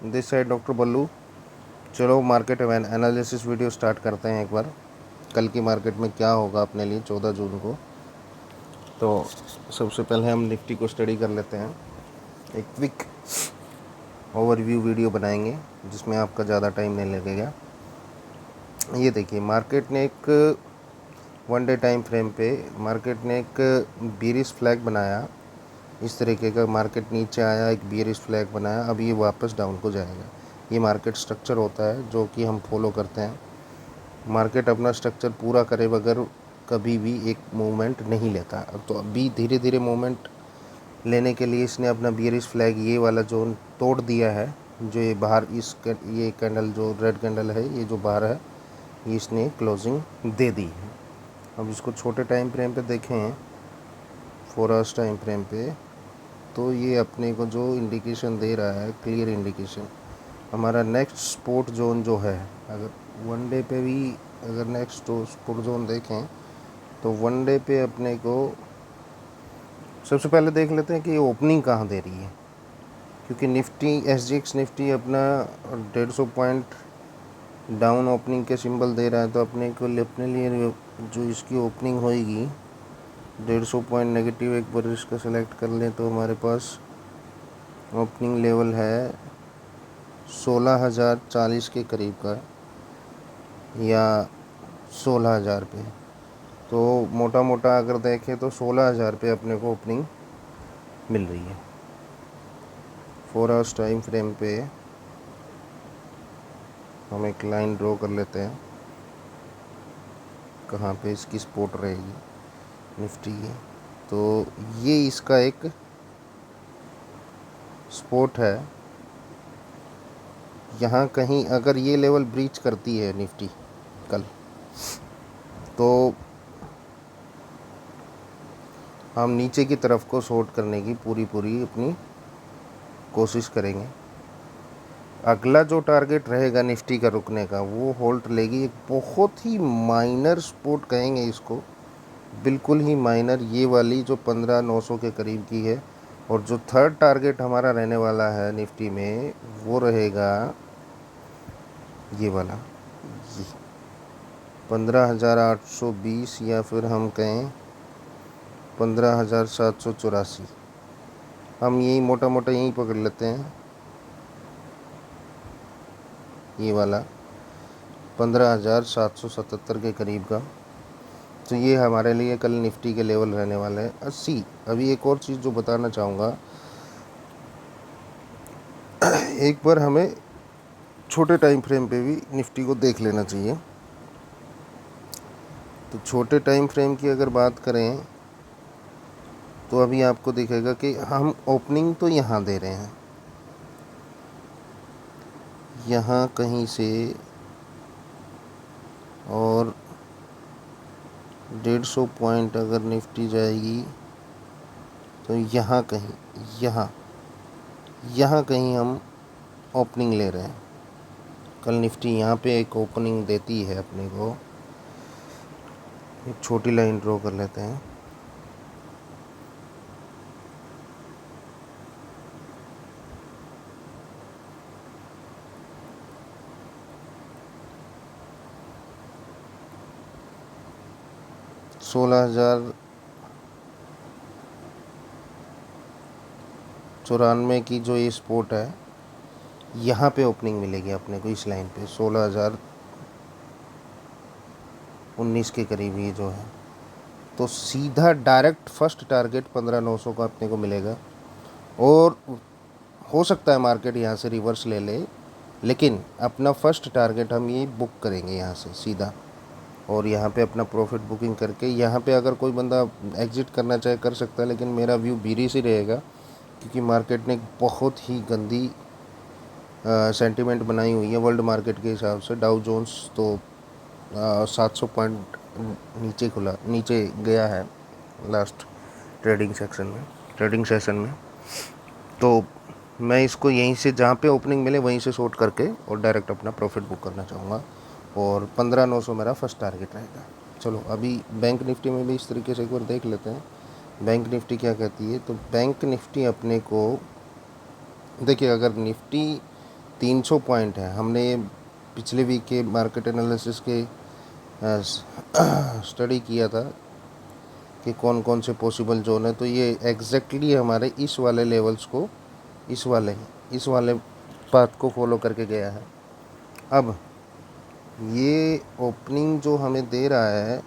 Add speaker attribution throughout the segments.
Speaker 1: This side doctor बल्लू। चलो market analysis video start करते हैं एक बार। कल की मार्केट में क्या होगा अपने लिए 14 जून को। तो सबसे पहले हम निफ्टी को स्टडी कर लेते हैं। एक क्विक ओवरव्यू वीडियो बनाएंगे जिसमें आपका ज़्यादा टाइम नहीं लगेगा। ये देखिए, मार्केट ने एक वन डे टाइम फ्रेम पे मार्केट ने एक बीरिश फ्लैग बनाया। इस तरीके का मार्केट नीचे आया, एक बीरिश फ्लैग बनाया, अब ये वापस डाउन को जाएगा। ये मार्केट स्ट्रक्चर होता है जो कि हम फॉलो करते हैं। मार्केट अपना स्ट्रक्चर पूरा करे बगैर कभी भी एक मूवमेंट नहीं लेता। अब तो अभी धीरे धीरे मूवमेंट लेने के लिए इसने अपना बियरिश फ्लैग ये वाला जोन तोड़ दिया है। जो ये बाहर ये कैंडल जो रेड कैंडल है, ये जो बाहर है, ये इसने क्लोजिंग दे दी है। अब इसको छोटे टाइम फ्रेम पे देखें, 4 आवर्स टाइम फ्रेम पे, तो ये अपने को जो इंडिकेशन दे रहा है, क्लियर इंडिकेशन, हमारा नेक्स्ट सपोर्ट जोन जो है, अगर वन डे पे भी अगर नेक्स्ट सपोर्ट जोन देखें तो वन डे पे अपने को सबसे पहले देख लेते हैं कि ओपनिंग कहाँ दे रही है। क्योंकि निफ्टी SGX निफ्टी अपना 150 पॉइंट डाउन ओपनिंग के सिंबल दे रहा है, तो अपने लिए जो इसकी ओपनिंग होएगी 150 पॉइंट नेगेटिव, एक बार इसका सेलेक्ट कर लें तो हमारे पास ओपनिंग लेवल है 16,040 के करीब का या 16,000 पे। तो मोटा मोटा अगर देखें तो 16,000 पे अपने को ओपनिंग मिल रही है। 4 आवर्स टाइम फ्रेम पे हम एक लाइन ड्रॉ कर लेते हैं कहाँ पे इसकी सपोर्ट रहेगी निफ्टी की। तो ये इसका एक सपोर्ट है। यहाँ कहीं अगर ये लेवल ब्रीच करती है निफ्टी कल, तो हम नीचे की तरफ को शॉर्ट करने की पूरी अपनी कोशिश करेंगे। अगला जो टारगेट रहेगा निफ्टी का रुकने का, वो होल्ड लेगी। एक बहुत ही माइनर सपोर्ट कहेंगे इसको, बिल्कुल ही माइनर, ये वाली जो 15,900 के करीब की है। और जो थर्ड टारगेट हमारा रहने वाला है निफ्टी में, वो रहेगा ये वाला, ये 15,820 या फिर हम कहें 15,784। हम यही मोटा मोटा यही पकड़ लेते हैं, ये वाला 15,777 के करीब का। तो ये हमारे लिए कल निफ्टी के लेवल रहने वाले हैं 80। अभी एक और चीज़ जो बताना चाहूँगा, एक बार हमें छोटे टाइम फ्रेम पे भी निफ्टी को देख लेना चाहिए। तो छोटे टाइम फ्रेम की अगर बात करें तो अभी आपको दिखेगा कि हम ओपनिंग तो यहाँ दे रहे हैं, यहाँ कहीं से, और 150 पॉइंट अगर निफ्टी जाएगी तो यहाँ कहीं, यहाँ कहीं हम ओपनिंग ले रहे हैं। कल निफ्टी यहाँ पे एक ओपनिंग देती है अपने को। एक छोटी लाइन ड्रॉ कर लेते हैं। $16,094 की जो ये सपोर्ट है, यहाँ पे ओपनिंग मिलेगी अपने को इस लाइन पे 16,019 के करीब ये जो है। तो सीधा डायरेक्ट फर्स्ट टारगेट 15,900 का अपने को मिलेगा। और हो सकता है मार्केट यहाँ से रिवर्स ले ले, लेकिन अपना फर्स्ट टारगेट हम ये बुक करेंगे यहाँ से सीधा, और यहाँ पे अपना प्रॉफिट बुकिंग करके यहाँ पे अगर कोई बंदा एग्ज़िट करना चाहे कर सकता है। लेकिन मेरा व्यू बीरिश ही रहेगा, क्योंकि मार्केट ने एक बहुत ही गंदी सेंटीमेंट बनाई हुई है वर्ल्ड मार्केट के हिसाब से। डाउ जोन्स तो 700 पॉइंट नीचे गया है लास्ट ट्रेडिंग सेशन में। तो मैं इसको यहीं से जहाँ पे ओपनिंग मिले वहीं से शॉर्ट करके और डायरेक्ट अपना प्रॉफिट बुक करना चाहूँगा, और 15,900 मेरा फर्स्ट टारगेट रहेगा। चलो अभी बैंक निफ्टी में भी इस तरीके से एक बार देख लेते हैं बैंक निफ्टी क्या कहती है। तो बैंक निफ्टी अपने को देखिए, अगर निफ्टी 300 पॉइंट है। हमने ये पिछले वीक के मार्केट एनालिसिस के स्टडी किया था कि कौन कौन से पॉसिबल जोन है। तो ये एग्जैक्टली हमारे इस वाले लेवल्स को, इस वाले पाथ को फॉलो करके गया है। अब ये ओपनिंग जो हमें दे रहा है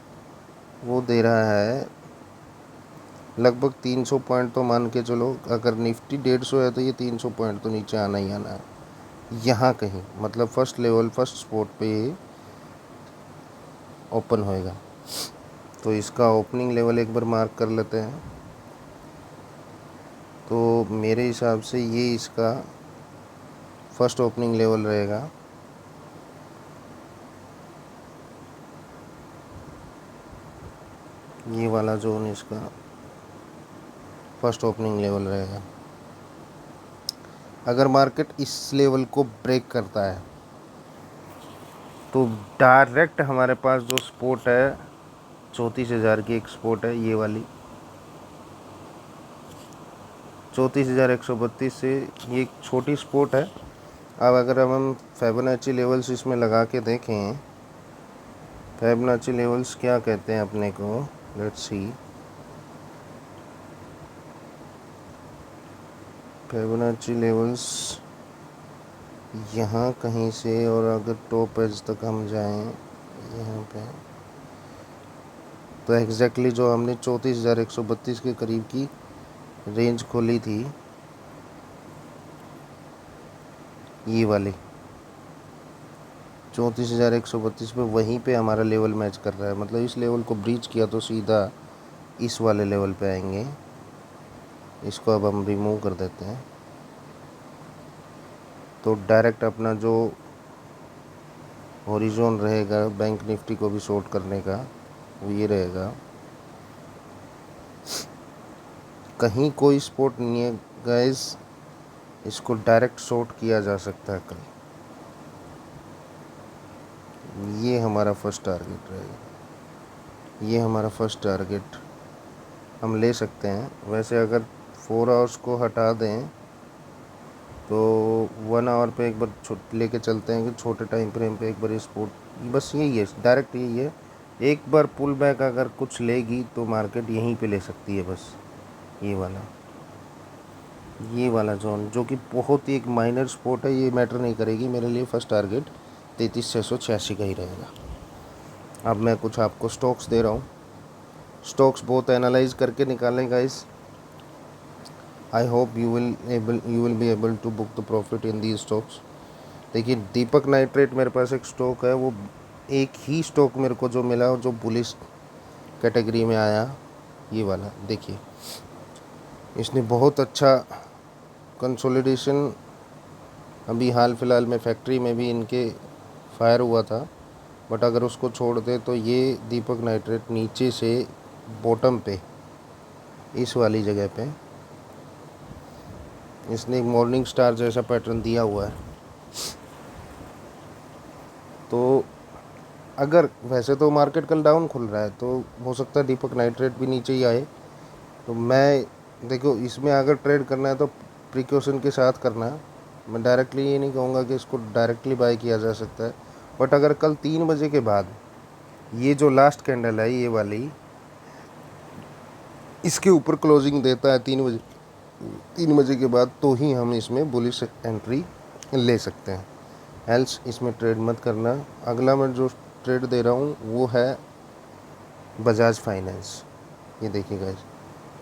Speaker 1: वो दे रहा है लगभग 300 पॉइंट। तो मान के चलो अगर निफ्टी 150 है तो ये 300 पॉइंट तो नीचे आना ही आना है यहाँ कहीं, मतलब फर्स्ट लेवल फर्स्ट स्पॉट पे ये ओपन होएगा। तो इसका ओपनिंग लेवल एक बार मार्क कर लेते हैं। तो मेरे हिसाब से ये इसका फर्स्ट ओपनिंग लेवल रहेगा। ये वाला जोन इसका फर्स्ट ओपनिंग लेवल रहेगा। अगर मार्केट इस लेवल को ब्रेक करता है तो डायरेक्ट हमारे पास जो स्पॉट है 34,000 की एक स्पॉट है, ये वाली 34,132 से ये एक छोटी स्पॉट है। अब अगर हम फिबोनाची लेवल्स इसमें लगा के देखें, फिबोनाची लेवल्स क्या कहते हैं अपने को, लेट्स सी। फिबोनाची लेवल्स यहाँ कहीं से, और अगर टॉप एज तक हम जाएं यहाँ पे, तो एग्जैक्टली जो हमने 34,132 के करीब की रेंज खोली थी, ये वाली 34,132 पे, वहीं पे हमारा लेवल मैच कर रहा है। मतलब इस लेवल को ब्रीच किया तो सीधा इस वाले लेवल पे आएंगे। इसको अब हम रिमूव कर देते हैं। तो डायरेक्ट अपना जो हॉरिजॉन रहेगा बैंक निफ्टी को भी शॉर्ट करने का, वो ये रहेगा। कहीं कोई स्पॉट नहीं है गाइस, इसको डायरेक्ट शॉर्ट किया जा सकता है कल। ये हमारा फर्स्ट टारगेट रहेगा, ये हमारा फर्स्ट टारगेट हम ले सकते हैं। वैसे अगर 4 आवर्स को हटा दें तो 1 आवर पे एक बार लेके चलते हैं कि छोटे टाइम फ्रेम पे एक बार ये स्पॉट, बस यही है, डायरेक्ट यही है। एक बार पुल बैक अगर कुछ लेगी तो मार्केट यहीं पे ले सकती है बस। ये वाला जोन जो कि बहुत ही एक माइनर स्पॉट है, ये मैटर नहीं करेगी मेरे लिए। फर्स्ट टारगेट 33,686 का ही रहेगा। अब मैं कुछ आपको स्टॉक्स दे रहा हूँ, स्टॉक्स बहुत एनालाइज करके निकालें guys. I hope you will be able to book the profit in the stocks. देखिए दीपक नाइट्रेट मेरे पास एक स्टॉक है, वो एक ही स्टॉक मेरे को जो मिला जो बुलिश कैटेगरी में आया, ये वाला देखिए। इसने बहुत अच्छा कंसोलिडेशन अभी हाल फिलहाल में फैक्ट्री में भी इनके फायर हुआ था, बट अगर उसको छोड़ दे तो ये दीपक नाइट्रेट नीचे से बॉटम पे इस वाली जगह पे इसने एक मॉर्निंग स्टार जैसा पैटर्न दिया हुआ है। तो अगर वैसे तो मार्केट कल डाउन खुल रहा है तो हो सकता है दीपक नाइट्रेट भी नीचे ही आए। तो मैं देखो इसमें अगर ट्रेड करना है तो प्रिकॉशन के साथ करना है। मैं डायरेक्टली ये नहीं कहूँगा कि इसको डायरेक्टली बाय किया जा सकता है, बट अगर कल 3 बजे के बाद ये जो लास्ट कैंडल है ये वाली, इसके ऊपर क्लोजिंग देता है 3 बजे के बाद, तो ही हम इसमें बुलिश एंट्री ले सकते हैं। एल्स इसमें ट्रेड मत करना। अगला मैं जो ट्रेड दे रहा हूँ वो है बजाज फाइनेंस। ये देखिए गाइस,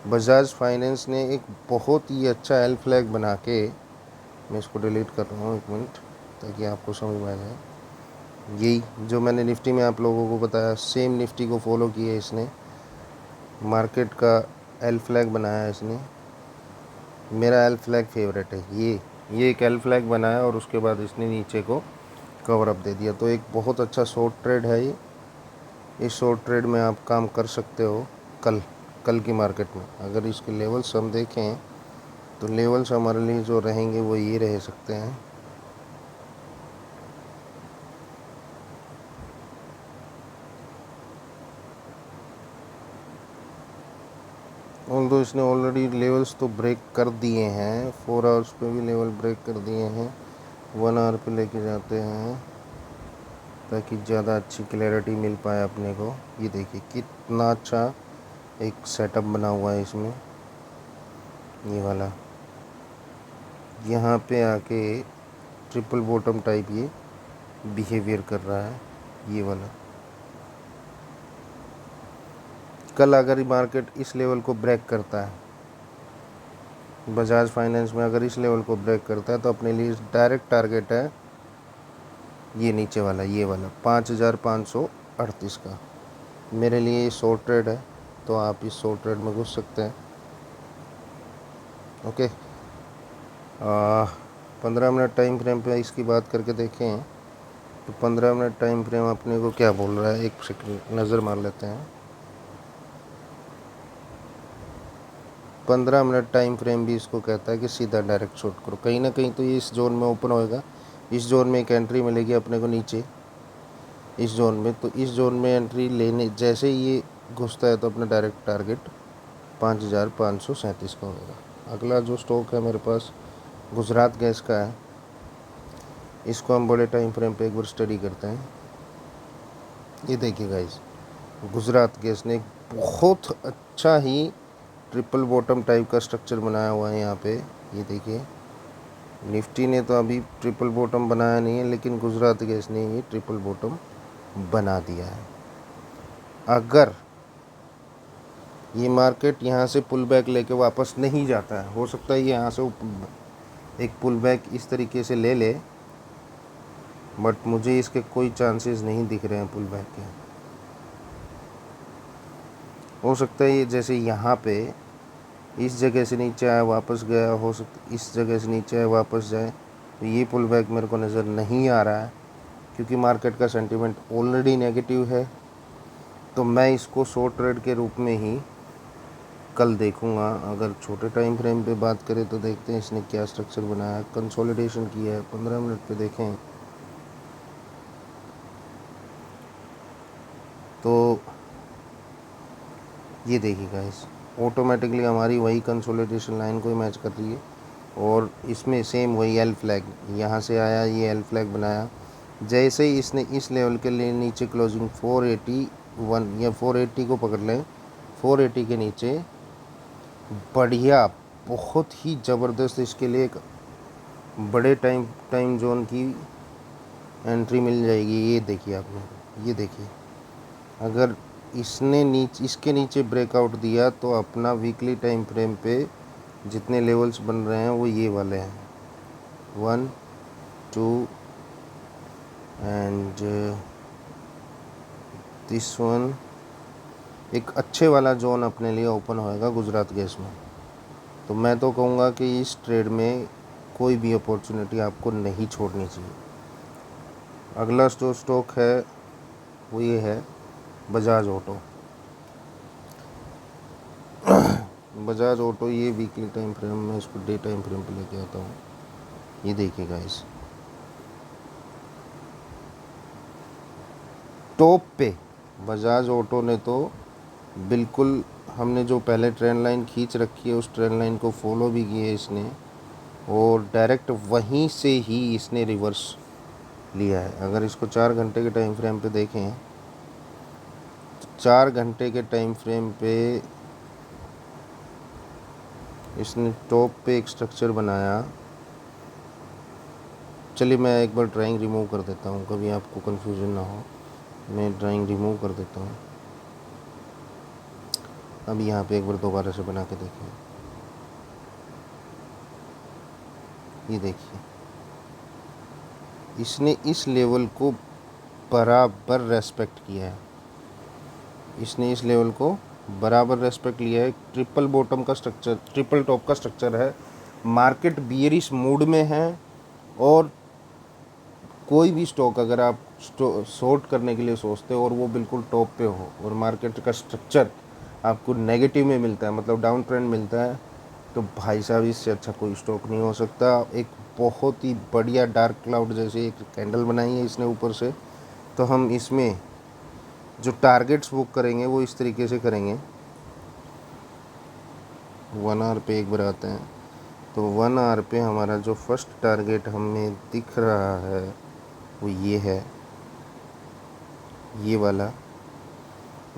Speaker 1: बजाज फाइनेंस ने एक बहुत ही अच्छा एल फ्लैग बना के, मैं इसको डिलीट कर रहा हूँ 1 मिनट ताकि आपको समझ में आ जाए। यही जो मैंने निफ्टी में आप लोगों को बताया, सेम निफ्टी को फॉलो किया इसने, मार्केट का एल फ्लैग बनाया है इसने। मेरा एल फ्लैग फेवरेट है ये एक एल फ्लैग बनाया और उसके बाद इसने नीचे को कवर अप दे दिया। तो एक बहुत अच्छा शॉर्ट ट्रेड है ये। इस शॉर्ट ट्रेड में आप काम कर सकते हो कल की मार्केट में। अगर इसके लेवल्स हम देखें तो लेवल्स हमारे लिए जो रहेंगे वो ये रह सकते हैं। ऑल्दो इसने ऑलरेडी लेवल्स तो ब्रेक कर दिए हैं, 4 आवर्स पे भी लेवल ब्रेक कर दिए हैं, 1 आवर पे लेके जाते हैं ताकि ज़्यादा अच्छी क्लैरिटी मिल पाए अपने को। ये देखिए कितना अच्छा एक सेटअप बना हुआ है इसमें, ये वाला। यहाँ पे आके ट्रिपल बॉटम टाइप ये बिहेवियर कर रहा है, ये वाला। कल अगर मार्केट इस लेवल को ब्रेक करता है, बजाज फाइनेंस में अगर इस लेवल को ब्रेक करता है, तो अपने लिए डायरेक्ट टारगेट है ये नीचे वाला, ये वाला 5538 का। मेरे लिए ये शॉर्ट ट्रेड है, तो आप इस शॉर्ट ट्रेड में घुस सकते हैं। ओके, 15 मिनट टाइम फ्रेम पे इसकी बात करके देखें तो 15 मिनट टाइम फ्रेम अपने को क्या बोल रहा है, एक सेकंड नज़र मार लेते हैं। 15 मिनट टाइम फ्रेम भी इसको कहता है कि सीधा डायरेक्ट शॉर्ट करो। कहीं ना कहीं तो ये इस जोन में ओपन होएगा, इस जोन में एक एंट्री मिलेगी अपने को नीचे इस जोन में, तो इस जोन में एंट्री लेने जैसे ही ये घुसता है तो अपना डायरेक्ट टारगेट 5537 का होगा। अगला जो स्टॉक है मेरे पास गुजरात गैस का है। इसको हम बड़े टाइम फ्रेम पे एक बार स्टडी करते हैं। ये देखिए गाइस, गुजरात गैस ने एक बहुत अच्छा ही ट्रिपल बॉटम टाइप का स्ट्रक्चर बनाया हुआ है यहाँ पे। ये देखिए, निफ्टी ने तो अभी ट्रिपल बॉटम बनाया नहीं है, लेकिन गुजरात गैस ने ये ट्रिपल बॉटम बना दिया है। अगर ये मार्केट यहाँ से पुल बैक लेके वापस नहीं जाता है, हो सकता है ये यहाँ से एक पुल बैक इस तरीके से ले ले, बट मुझे इसके कोई चांसेस नहीं दिख रहे हैं पुल बैक के। हो सकता है ये जैसे यहाँ पे इस जगह से नीचे आया वापस गया, हो सकता इस जगह से नीचे आया वापस जाए, तो ये पुल बैक मेरे को नज़र नहीं आ रहा है, क्योंकि मार्केट का सेंटीमेंट ऑलरेडी नेगेटिव है। तो मैं इसको शॉर्ट ट्रेड के रूप में ही कल देखूंगा। अगर छोटे टाइम फ्रेम पे बात करें तो देखते हैं इसने क्या स्ट्रक्चर बनाया, कंसोलिडेशन किया है। 15 मिनट पे देखें तो ये देखिए गाइस, ऑटोमेटिकली हमारी वही कंसोलिडेशन लाइन को ही मैच कर रही है, और इसमें सेम वही एल फ्लैग यहाँ से आया, ये एल फ्लैग बनाया। जैसे ही इसने इस लेवल के लिए नीचे क्लोजिंग 481 या 480 को पकड़ लें, 480 के नीचे बढ़िया बहुत ही ज़बरदस्त इसके लिए एक बड़े टाइम जोन की एंट्री मिल जाएगी। ये देखिए आपने, ये देखिए, अगर इसने इसके नीचे ब्रेकआउट दिया तो अपना वीकली टाइम फ्रेम पे जितने लेवल्स बन रहे हैं वो ये वाले हैं, 1 2 एंड दिस वन। एक अच्छे वाला जोन अपने लिए ओपन होएगा गुजरात गैस में। तो मैं तो कहूँगा कि इस ट्रेड में कोई भी अपॉर्चुनिटी आपको नहीं छोड़नी चाहिए। अगला जो स्टॉक है वो ये है बजाज ऑटो। बजाज ऑटो ये वीकली टाइम फ्रेम में, इसको डे टाइम फ्रेम पे लेके आता हूँ। ये देखिए गाइस, टॉप पे बजाज ऑटो ने तो बिल्कुल, हमने जो पहले ट्रेंड लाइन खींच रखी है उस ट्रेंड लाइन को फॉलो भी किया है इसने, और डायरेक्ट वहीं से ही इसने रिवर्स लिया है। अगर इसको 4 घंटे के टाइम फ्रेम पे देखें, 4 घंटे के टाइम फ्रेम पे इसने टॉप पे एक स्ट्रक्चर बनाया। चलिए मैं एक बार ड्राइंग रिमूव कर देता हूँ, कभी आपको कन्फ्यूजन ना हो। मैं ड्राइंग रिमूव कर देता हूँ। अब यहाँ पे एक बार दोबारा से बना के देखें। ये देखिए, इसने इस लेवल को बराबर रेस्पेक्ट किया है, इसने इस लेवल को बराबर रेस्पेक्ट लिया है। ट्रिपल बॉटम का स्ट्रक्चर, ट्रिपल टॉप का स्ट्रक्चर है। मार्केट बियरिश मूड में है, और कोई भी स्टॉक अगर आप शॉर्ट करने के लिए सोचते हो और वो बिल्कुल टॉप पे हो और मार्केट का स्ट्रक्चर आपको नेगेटिव में मिलता है, मतलब डाउन ट्रेंड मिलता है, तो भाई साहब इससे अच्छा कोई स्टॉक नहीं हो सकता। एक बहुत ही बढ़िया डार्क क्लाउड जैसे एक कैंडल बनाई है इसने ऊपर से। तो हम इसमें जो टारगेट्स बुक करेंगे वो इस तरीके से करेंगे। 1 आवर पे एक बार आते हैं तो 1 आवर पे हमारा जो फर्स्ट टारगेट हमें दिख रहा है वो ये है, ये वाला,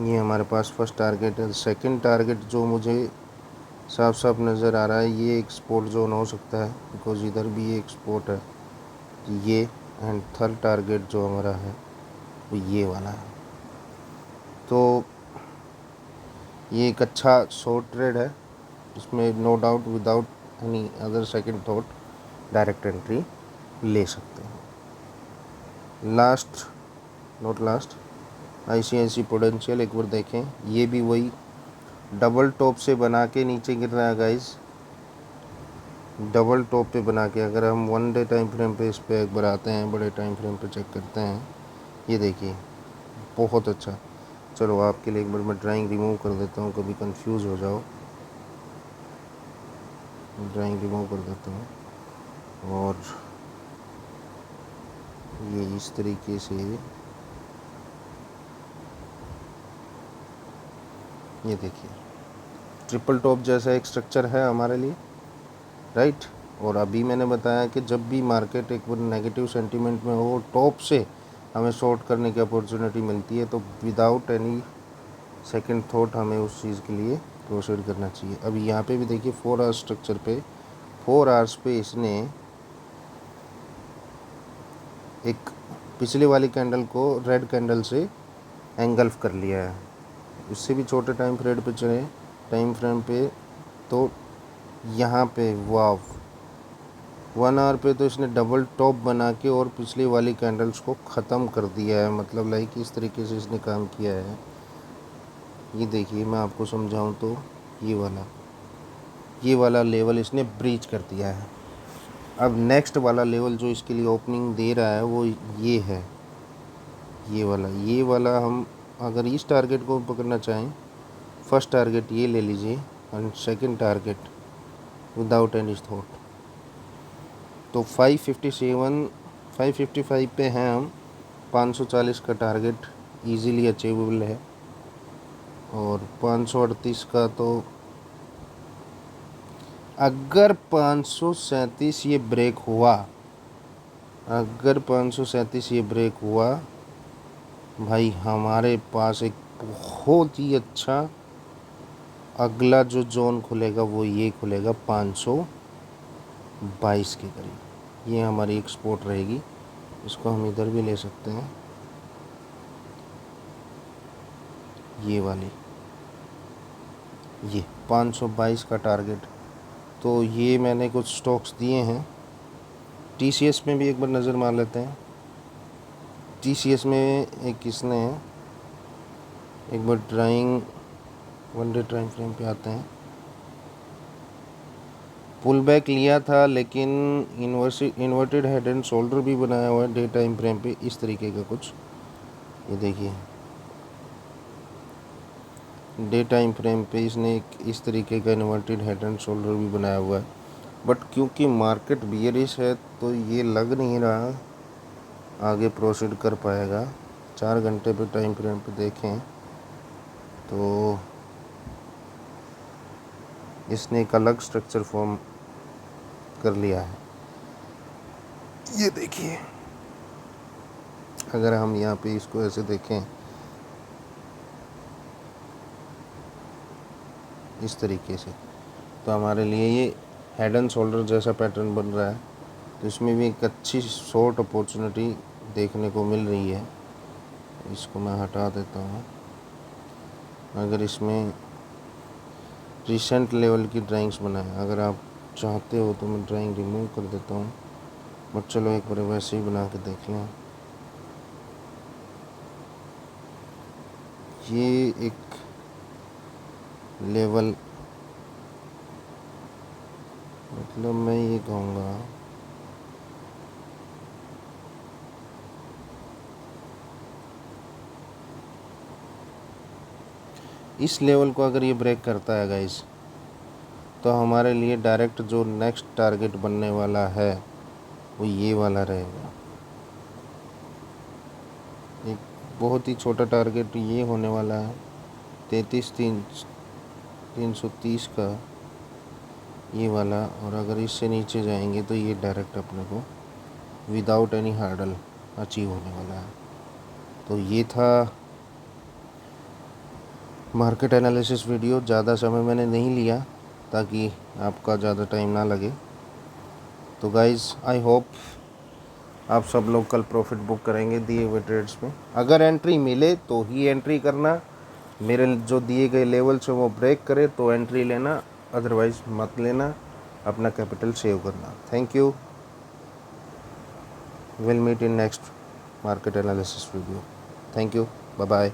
Speaker 1: ये हमारे पास फर्स्ट टारगेट है। सेकंड टारगेट जो मुझे साफ साफ नज़र आ रहा है, ये एक सपोर्ट जोन हो सकता है, बिकॉज इधर भी एक सपोर्ट है ये। एंड थर्ड टारगेट जो हमारा है वो ये वाला है। तो ये एक अच्छा शॉर्ट ट्रेड है, इसमें no doubt without any other second thought direct entry ले सकते हैं। Last not last, ICICI potential एक बार देखें, ये भी वही डबल टॉप से बना के नीचे गिर रहा है गाइस, डबल टॉप पे बना के। अगर हम 1 डे टाइम फ्रेम पे इस पे एक बार आते हैं, बड़े टाइम फ्रेम पे चेक करते हैं, ये देखिए बहुत अच्छा। चलो आपके लिए एक बार मैं ड्राइंग रिमूव कर देता हूँ, कभी कंफ्यूज हो जाओ, ड्राइंग रिमूव कर देता हूँ। और ये इस तरीके से, ये देखिए ट्रिपल टॉप जैसा एक स्ट्रक्चर है हमारे लिए, राइट। और अभी मैंने बताया कि जब भी मार्केट एक बार नेगेटिव सेंटीमेंट में हो, टॉप से हमें शॉर्ट करने की अपॉर्चुनिटी मिलती है, तो विदाउट एनी सेकंड थॉट हमें उस चीज़ के लिए प्रोसीड करना चाहिए। अभी यहाँ पे भी देखिए 4 आवर्स स्ट्रक्चर पे, 4 आवर्स पे इसने एक पिछले वाली कैंडल को रेड कैंडल से एंगल्फ कर लिया है। इससे भी छोटे टाइम फ्रेम पे चले, टाइम फ्रेम पे, तो यहाँ पे वाव 1 आवर पे तो इसने डबल टॉप बना के और पिछली वाली कैंडल्स को ख़त्म कर दिया है। मतलब लाइक इस तरीके से इसने काम किया है। ये देखिए मैं आपको समझाऊं तो ये वाला लेवल इसने ब्रीच कर दिया है। अब नेक्स्ट वाला लेवल जो इसके लिए ओपनिंग दे रहा है वो ये है, ये वाला हम अगर इस टारगेट को पकड़ना चाहें, फर्स्ट टारगेट ये ले लीजिए and second target without any thought, तो 557 555 पे हैं हम। 540 का टारगेट इजीली अचीवेबल है, और 538 का तो अगर 537 ये ब्रेक हुआ, अगर 537 ये ब्रेक हुआ भाई, हमारे पास एक बहुत ही अच्छा अगला जो जोन खुलेगा वो ये खुलेगा 522 के करीब। ये हमारी एक सपोर्ट रहेगी, इसको हम इधर भी ले सकते हैं, ये वाली, ये 522 का टारगेट। तो ये मैंने कुछ स्टॉक्स दिए हैं। TCS में भी एक बार नज़र मार लेते हैं। TCS में एक किसने है, एक बार ड्राइंग 1 डे टाइम फ्रेम पे आते हैं। पुल बैक लिया था, लेकिन इन्वर्टेड हेड एंड शोल्डर भी बनाया हुआ है डे टाइम फ्रेम पे, इस तरीके का कुछ। ये देखिए डे टाइम फ्रेम पे इसने एक इस तरीके का इन्वर्टेड हेड एंड शोल्डर भी बनाया हुआ है। बट क्योंकि मार्केट बियरिश है तो ये लग नहीं रहा आगे प्रोसीड कर पाएगा। 4 घंटे पे टाइम फ्रेम पे देखें तो इसने एक अलग स्ट्रक्चर फॉर्म कर लिया है। ये देखिए अगर हम यहाँ पे इसको ऐसे देखें, इस तरीके से, तो हमारे लिए ये हेड एंड शोल्डर जैसा पैटर्न बन रहा है। तो इसमें भी एक अच्छी शॉर्ट अपॉर्चुनिटी देखने को मिल रही है। इसको मैं हटा देता हूँ। अगर इसमें रिसेंट लेवल की ड्राइंग्स बनाएं, अगर आप चाहते हो तो मैं ड्राइंग रिमूव कर देता हूँ, बट चलो एक बार वैसे ही बना के देख लें। ये एक लेवल, मतलब मैं ये कहूँगा इस लेवल को अगर ये ब्रेक करता है गाइस, तो हमारे लिए डायरेक्ट जो नेक्स्ट टारगेट बनने वाला है वो ये वाला रहेगा। एक बहुत ही छोटा टारगेट ये होने वाला है 33,330 का, ये वाला, और अगर इससे नीचे जाएंगे तो ये डायरेक्ट अपने को विदाउट एनी हार्डल अचीव होने वाला है। तो ये था मार्केट एनालिसिस वीडियो। ज़्यादा समय मैंने नहीं लिया ताकि आपका ज़्यादा टाइम ना लगे। तो गाइज़, आई होप आप सब लोग कल प्रॉफिट बुक करेंगे दिए हुए ट्रेड्स में। अगर एंट्री मिले तो ही एंट्री करना, मेरे जो दिए गए लेवल्स हैं वो ब्रेक करे तो एंट्री लेना, अदरवाइज़ मत लेना, अपना कैपिटल सेव करना। Thank you, will meet in next market analysis video. Thank you, bye bye.